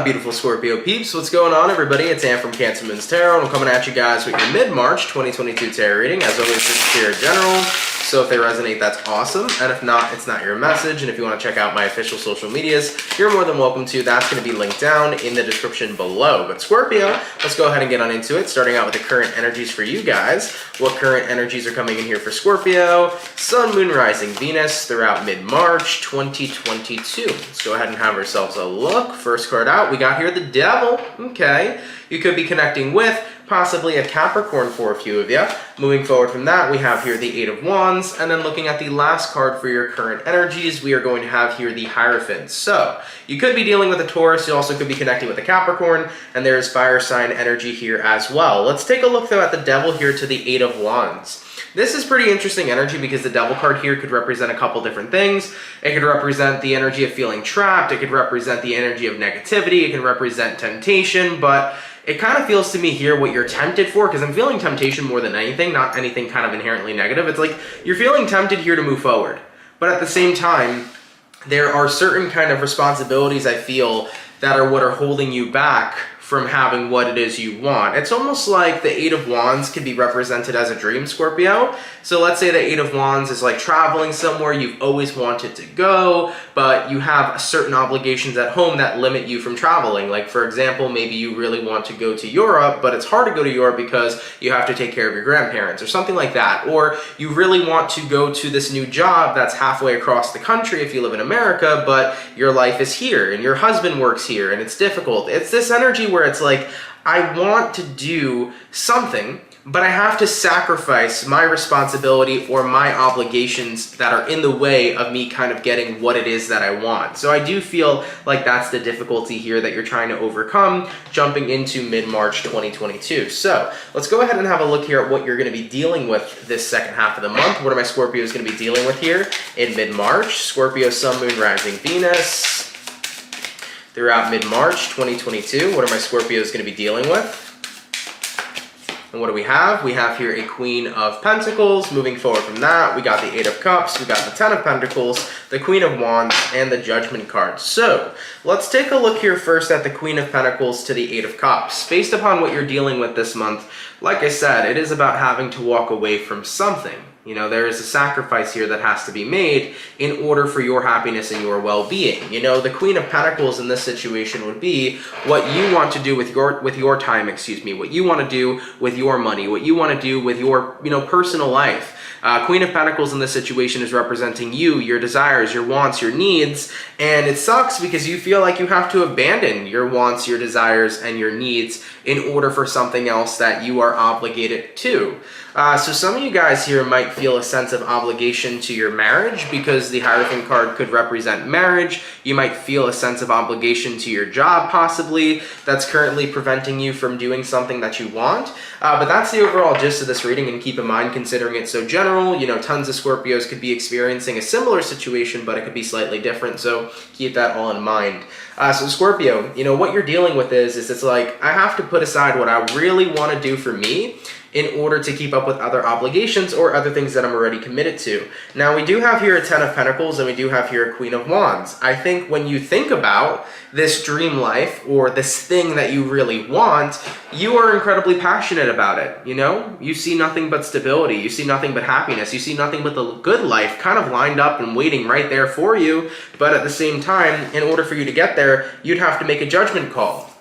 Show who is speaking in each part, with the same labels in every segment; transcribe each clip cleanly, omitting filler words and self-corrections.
Speaker 1: Beautiful Scorpio peeps, what's going on everybody? It's Ann from CancerMoonsTarot. I'm coming at you guys with your mid-March 2022 tarot reading. As always, this is Spirit General, so if they resonate, that's awesome, and if not, it's not your message. And if you want to check out my official social medias, you're more than welcome to. That's going to be linked down in the description below. But Scorpio, let's go ahead and get on into it, starting out with the current energies for you guys. What current energies are coming in here for Scorpio? Sun, Moon, Rising, Venus throughout mid-March 2022. Let's go ahead and have ourselves a look. First card out, we got here the Devil. Okay, you could be connecting with possibly a Capricorn for a few of you. Moving forward from that, we have here the Eight of Wands, and then looking at the last card for your current energies, we are going to have here the Hierophant. So you could be dealing with a Taurus, you also could be connecting with a Capricorn, and there's fire sign energy here as well. Let's take a look though at the Devil here to the Eight of Wands. This is pretty interesting energy because the Devil card here could represent a couple different things. It could represent the energy of feeling trapped, it could represent the energy of negativity, it can represent temptation, but it kind of feels to me here what you're tempted for, because I'm feeling temptation more than anything, not anything kind of inherently negative. It's like you're feeling tempted here to move forward, but at the same time, there are certain kind of responsibilities I feel that are what are holding you back from having what it is you want. It's almost like the Eight of Wands could be represented as a dream, Scorpio. So let's say the Eight of Wands is like traveling somewhere you've always wanted to go, but you have certain obligations at home that limit you from traveling. Like for example, maybe you really want to go to Europe, but it's hard to go to Europe because you have to take care of your grandparents or something like that. Or you really want to go to this new job that's halfway across the country if you live in America, but your life is here and your husband works here and it's difficult. It's this energy where it's like, I want to do something, but I have to sacrifice my responsibility or my obligations that are in the way of me kind of getting what it is that I want. So I do feel like that's the difficulty here that you're trying to overcome jumping into mid-March 2022. So let's go ahead and have a look here at what you're going to be dealing with this second half of the month. What are my Scorpios going to be dealing with here in mid-March? Scorpio, Sun, Moon, Rising, Venus throughout mid-March 2022. What are my Scorpios going to be dealing with? And what do we have? We have here a Queen of Pentacles. Moving forward from that, we got the Eight of Cups, we got the Ten of Pentacles, the Queen of Wands, and the Judgment card. So let's take a look here first at the Queen of Pentacles to the Eight of Cups. Based upon what you're dealing with this month, like I said, it is about having to walk away from something. You know, there is a sacrifice here that has to be made in order for your happiness and your well-being. You know, the Queen of Pentacles in this situation would be what you want to do with your time, what you want to do with your money, what you want to do with your, personal life. Queen of Pentacles in this situation is representing you, your desires, your wants, your needs, and it sucks because you feel like you have to abandon your wants, your desires, and your needs in order for something else that you are obligated to. So some of you guys here might feel a sense of obligation to your marriage because the Hierophant card could represent marriage. You might feel a sense of obligation to your job possibly that's currently preventing you from doing something that you want. But that's the overall gist of this reading, and keep in mind, considering it's so general, tons of Scorpios could be experiencing a similar situation, but it could be slightly different, so keep that all in mind. So Scorpio, what you're dealing with is it's like, I have to put aside what I really want to do for me in order to keep up with other obligations or other things that I'm already committed to. Now, we do have here a Ten of Pentacles and we do have here a Queen of Wands. I think when you think about this dream life or this thing that you really want, you are incredibly passionate about it, You see nothing but stability, you see nothing but happiness, you see nothing but the good life kind of lined up and waiting right there for you, but at the same time, in order for you to get there, you'd have to make a judgment call.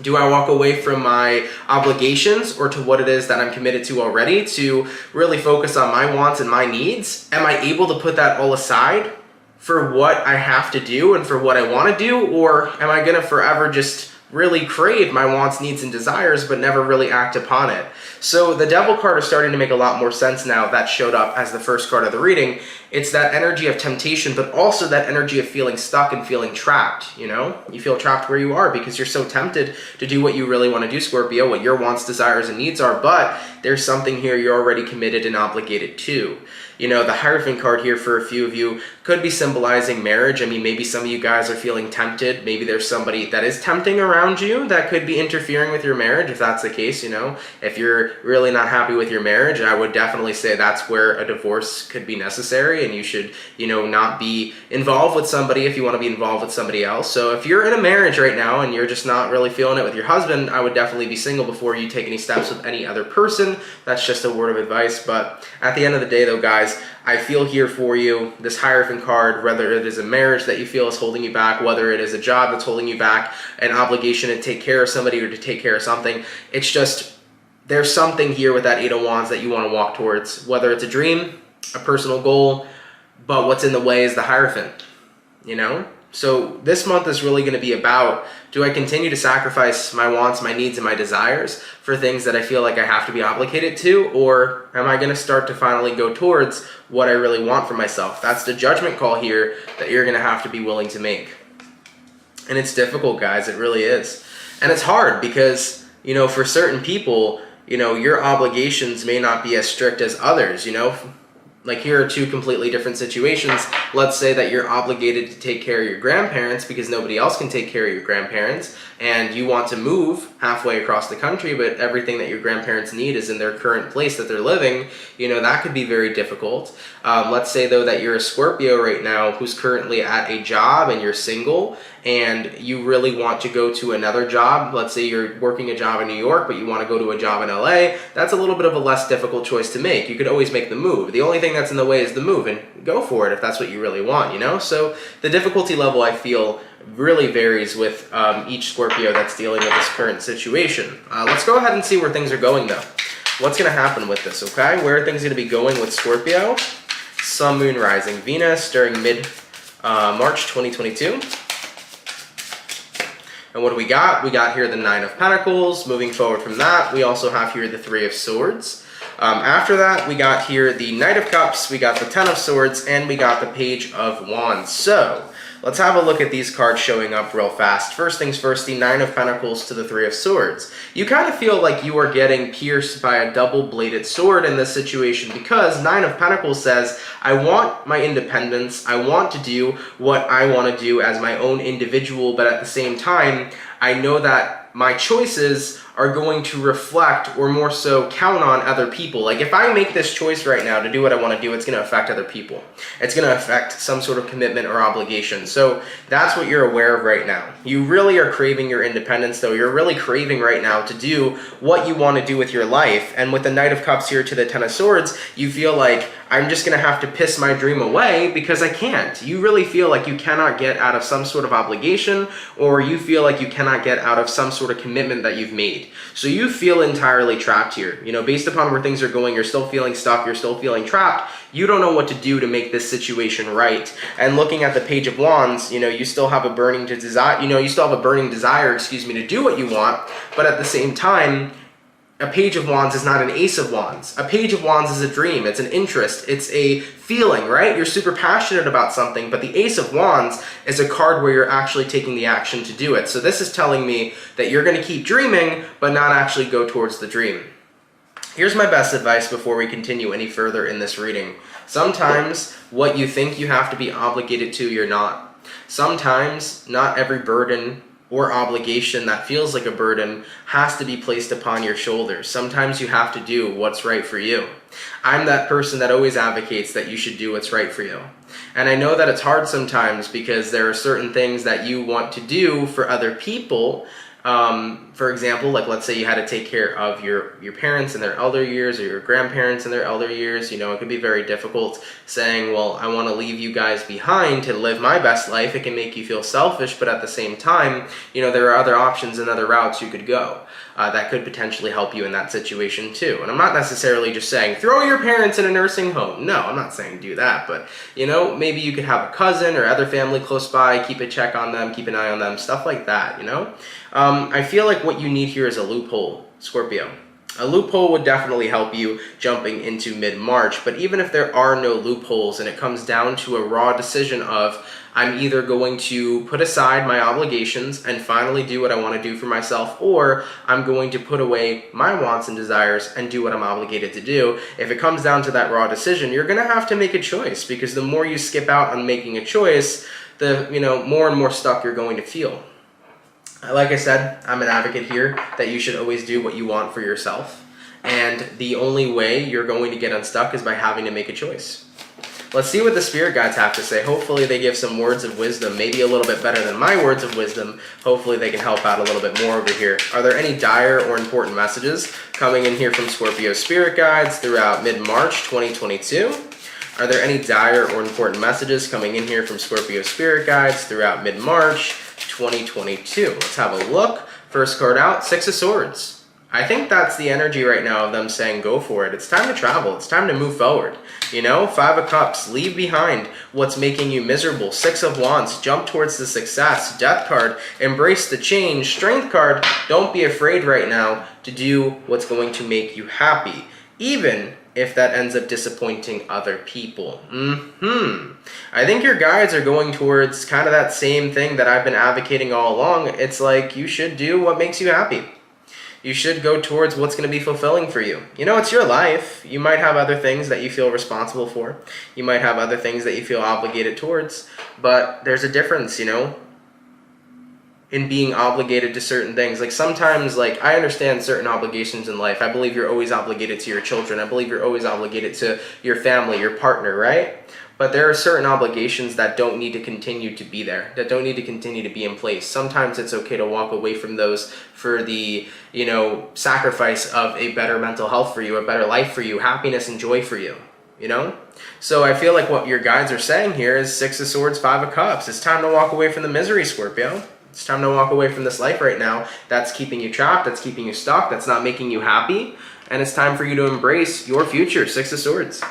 Speaker 1: Do I walk away from my obligations or to what it is that I'm committed to already to really focus on my wants and my needs? Am I able to put that all aside for what I have to do and for what I want to do? Or am I going to forever just really crave my wants, needs, and desires, but never really act upon it? So the Devil card is starting to make a lot more sense now. That showed up as the first card of the reading. It's that energy of temptation, but also that energy of feeling stuck and feeling trapped, You feel trapped where you are because you're so tempted to do what you really want to do, Scorpio, what your wants, desires, and needs are, but there's something here you're already committed and obligated to. The Hierophant card here for a few of you could be symbolizing marriage. I mean, maybe some of you guys are feeling tempted. Maybe there's somebody that is tempting around you that could be interfering with your marriage. If that's the case, if you're really not happy with your marriage, I would definitely say that's where a divorce could be necessary, and you should, not be involved with somebody if you want to be involved with somebody else. So if you're in a marriage right now and you're just not really feeling it with your husband, I would definitely be single before you take any steps with any other person. That's just a word of advice. But at the end of the day though, guys, I feel here for you. This Hierophant card, whether it is a marriage that you feel is holding you back, whether it is a job that's holding you back, an obligation to take care of somebody or to take care of something, it's just, there's something here with that Eight of Wands that you want to walk towards, whether it's a dream, a personal goal, but what's in the way is the Hierophant, So this month is really going to be about, do I continue to sacrifice my wants, my needs, and my desires for things that I feel like I have to be obligated to, or am I going to start to finally go towards what I really want for myself? That's the judgment call here that you're going to have to be willing to make. And it's difficult, guys. It really is. And it's hard because, for certain people, your obligations may not be as strict as others, Like here are two completely different situations. Let's say that you're obligated to take care of your grandparents because nobody else can take care of your grandparents, and you want to move halfway across the country, but everything that your grandparents need is in their current place that they're living. That could be very difficult. Let's say though that you're a Scorpio right now who's currently at a job and you're single and you really want to go to another job. Let's say you're working a job in New York, but you want to go to a job in LA. That's a little bit of a less difficult choice to make. You could always make the move. The only thing that's in the way is the move, and go for it if that's what you really want, So the difficulty level, I feel, really varies with each Scorpio that's dealing with this current situation. Let's go ahead and see where things are going though. What's going to happen with this, okay? Where are things going to be going with Scorpio? Sun, Moon, Rising, Venus during mid-March 2022. And what do we got? We got here the Nine of Pentacles. Moving forward from that, we also have here the Three of Swords. After that, we got here the Knight of Cups, we got the Ten of Swords, and we got the Page of Wands. So let's have a look at these cards showing up real fast. First things first, the Nine of Pentacles to the Three of Swords. You kind of feel like you are getting pierced by a double-bladed sword in this situation because Nine of Pentacles says, I want my independence, I want to do what I want to do as my own individual, but at the same time, I know that my choices are going to reflect, or more so count on, other people. Like if I make this choice right now to do what I want to do, it's going to affect other people. It's going to affect some sort of commitment or obligation. So that's what you're aware of right now. You really are craving your independence though. You're really craving right now to do what you want to do with your life. And with the Knight of Cups here to the Ten of Swords, you feel like I'm just going to have to piss my dream away because I can't. You really feel like you cannot get out of some sort of obligation, or you feel like you cannot get out of some sort of commitment that you've made. So you feel entirely trapped here. Based upon where things are going, you're still feeling stuck, you're still feeling trapped. You don't know what to do to make this situation right. And looking at the Page of Wands, you still have a burning desire, to do what you want, but at the same time, a Page of Wands is not an Ace of Wands. A Page of Wands is a dream, it's an interest, it's a feeling, right? You're super passionate about something, but the Ace of Wands is a card where you're actually taking the action to do it. So this is telling me that you're going to keep dreaming, but not actually go towards the dream. Here's my best advice before we continue any further in this reading. Sometimes what you think you have to be obligated to, you're not. Sometimes not every burden or obligation that feels like a burden has to be placed upon your shoulders. Sometimes you have to do what's right for you. I'm that person that always advocates that you should do what's right for you. And I know that it's hard sometimes because there are certain things that you want to do for other people. For example, like let's say you had to take care of your parents in their elder years or your grandparents in their elder years. It could be very difficult saying, well, I want to leave you guys behind to live my best life. It can make you feel selfish, but at the same time, there are other options and other routes you could go that could potentially help you in that situation too. And I'm not necessarily just saying, throw your parents in a nursing home. No, I'm not saying do that, but maybe you could have a cousin or other family close by, keep a check on them, keep an eye on them, stuff like that, I feel like what you need here is a loophole, Scorpio. A loophole would definitely help you jumping into mid-March, but even if there are no loopholes and it comes down to a raw decision of, I'm either going to put aside my obligations and finally do what I want to do for myself, or I'm going to put away my wants and desires and do what I'm obligated to do. If it comes down to that raw decision, you're going to have to make a choice, because the more you skip out on making a choice, the more and more stuck you're going to feel. Like I said, I'm an advocate here that you should always do what you want for yourself. And the only way you're going to get unstuck is by having to make a choice. Let's see what the spirit guides have to say. Hopefully they give some words of wisdom, maybe a little bit better than my words of wisdom. Hopefully they can help out a little bit more over here. Are there any dire or important messages coming in here from Scorpio spirit guides throughout mid-March 2022? Are there any dire or important messages coming in here from Scorpio spirit guides throughout mid-March 2022? Let's have a look. First card out, Six of Swords. I think that's the energy right now of them saying go for it. It's time to travel. It's time to move forward. Five of Cups, leave behind what's making you miserable. Six of Wands, jump towards the success. Death card, embrace the change. Strength card, don't be afraid right now to do what's going to make you happy, even if that ends up disappointing other people. I think your guides are going towards kind of that same thing that I've been advocating all along. It's like you should do what makes you happy. You should go towards what's going to be fulfilling for you. It's your life. You might have other things that you feel responsible for. You might have other things that you feel obligated towards. But there's a difference, in being obligated to certain things. Like sometimes, I understand certain obligations in life. I believe you're always obligated to your children. I believe you're always obligated to your family, your partner, right? But there are certain obligations that don't need to continue to be there, that don't need to continue to be in place. Sometimes it's okay to walk away from those for the, sacrifice of a better mental health for you, a better life for you, happiness and joy for you, So I feel like what your guides are saying here is Six of Swords, Five of Cups. It's time to walk away from the misery, Scorpio. It's time to walk away from this life right now that's keeping you trapped, that's keeping you stuck, that's not making you happy. And it's time for you to embrace your future, Six of Swords.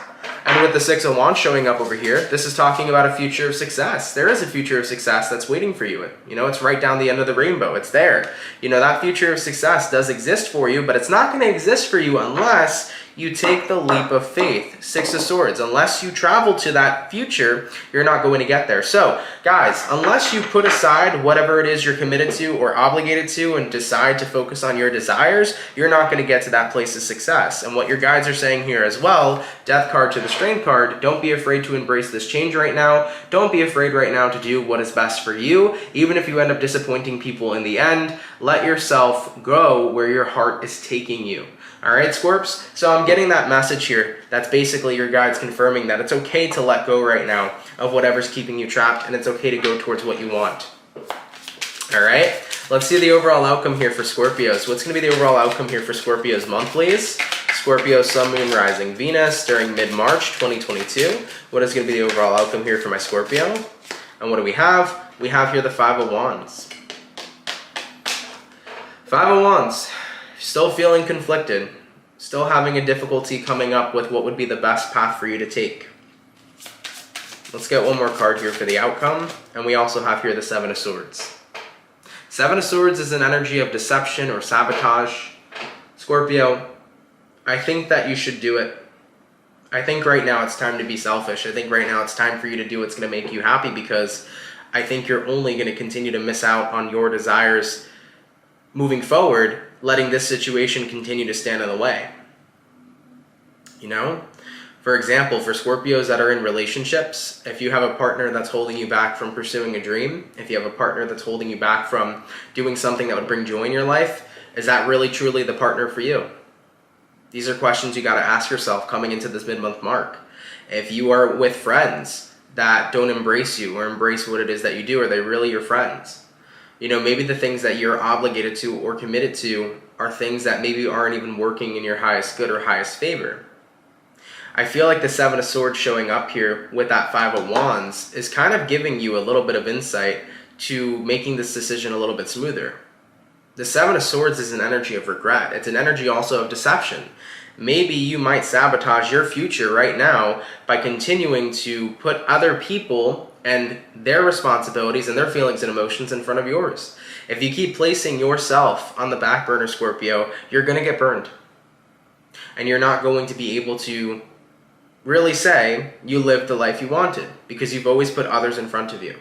Speaker 1: And with the Six of Wands showing up over here, this is talking about a future of success. There is a future of success that's waiting for you. It's right down the end of the rainbow. It's there. That future of success does exist for you, but it's not going to exist for you unless you take the leap of faith. Six of Swords. Unless you travel to that future, you're not going to get there. So, guys, unless you put aside whatever it is you're committed to or obligated to and decide to focus on your desires, you're not going to get to that place of success. And what your guides are saying here as well, Death card to the Strength card, don't be afraid to embrace this change right now. Don't be afraid right now to do what is best for you. Even if you end up disappointing people in the end, let yourself go where your heart is taking you. All right, Scorps? So I'm getting that message here. That's basically your guides confirming that it's okay to let go right now of whatever's keeping you trapped, and it's okay to go towards what you want. All right, let's see the overall outcome here for Scorpios. What's going to be the overall outcome here for Scorpios month, please? Scorpio, Sun, Moon, Rising, Venus during mid-March 2022. What is going to be the overall outcome here for my Scorpio? And what do we have? We have here the Five of Wands. Five of Wands. Still feeling conflicted, still having a difficulty coming up with what would be the best path for you to take. Let's get one more card here for the outcome, and we also have here the Seven of Swords. Seven of Swords is an energy of deception or sabotage. Scorpio, I think that you should do it. I think right now it's time to be selfish. I think right now it's time for you to do what's going to make you happy, because I think you're only going to continue to miss out on your desires moving forward, letting this situation continue to stand in the way. For example, for Scorpios that are in relationships, if you have a partner that's holding you back from pursuing a dream, if you have a partner that's holding you back from doing something that would bring joy in your life, is that really truly the partner for you? These are questions you got to ask yourself coming into this mid-month mark. If you are with friends that don't embrace you or embrace what it is that you do, are they really your friends? Maybe the things that you're obligated to or committed to are things that maybe aren't even working in your highest good or highest favor. I feel like the Seven of Swords showing up here with that Five of Wands is kind of giving you a little bit of insight to making this decision a little bit smoother. The Seven of Swords is an energy of regret. It's an energy also of deception. Maybe you might sabotage your future right now by continuing to put other people and their responsibilities and their feelings and emotions in front of yours. If you keep placing yourself on the back burner, Scorpio, you're going to get burned. And you're not going to be able to really say you lived the life you wanted because you've always put others in front of you.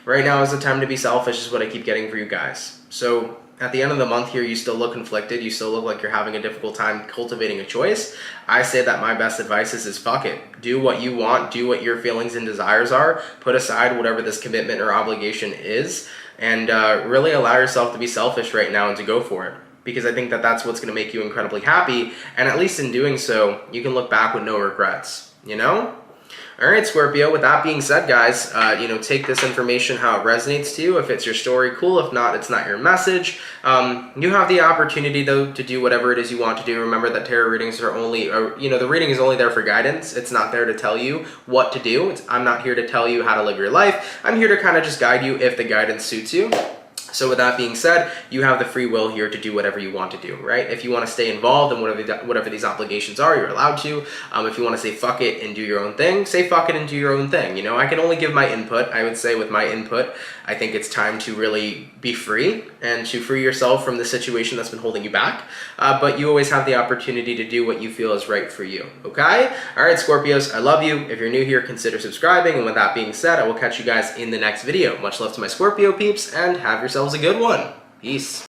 Speaker 1: Right now is the time to be selfish is what I keep getting for you guys. So at the end of the month here, you still look conflicted. You still look like you're having a difficult time cultivating a choice. I say that my best advice is fuck it. Do what you want. Do what your feelings and desires are. Put aside whatever this commitment or obligation is, and really allow yourself to be selfish right now and to go for it. Because I think that that's what's going to make you incredibly happy. And at least in doing so, you can look back with no regrets, you know? All right, Scorpio, with that being said, guys, take this information how it resonates to you. If it's your story, cool. If not, it's not your message. You have the opportunity, though, to do whatever it is you want to do. Remember that tarot readings are only, the reading is only there for guidance. It's not there to tell you what to do. I'm not here to tell you how to live your life. I'm here to kind of just guide you if the guidance suits you. So with that being said, you have the free will here to do whatever you want to do, right? If you want to stay involved in whatever these obligations are, you're allowed to. If you want to say fuck it and do your own thing, say fuck it and do your own thing. You know, I can only give my input. I would say with my input, I think it's time to really be free and to free yourself from the situation that's been holding you back. But you always have the opportunity to do what you feel is right for you, okay? All right, Scorpios, I love you. If you're new here, consider subscribing. And with that being said, I will catch you guys in the next video. Much love to my Scorpio peeps and have yourselves a good one. Peace.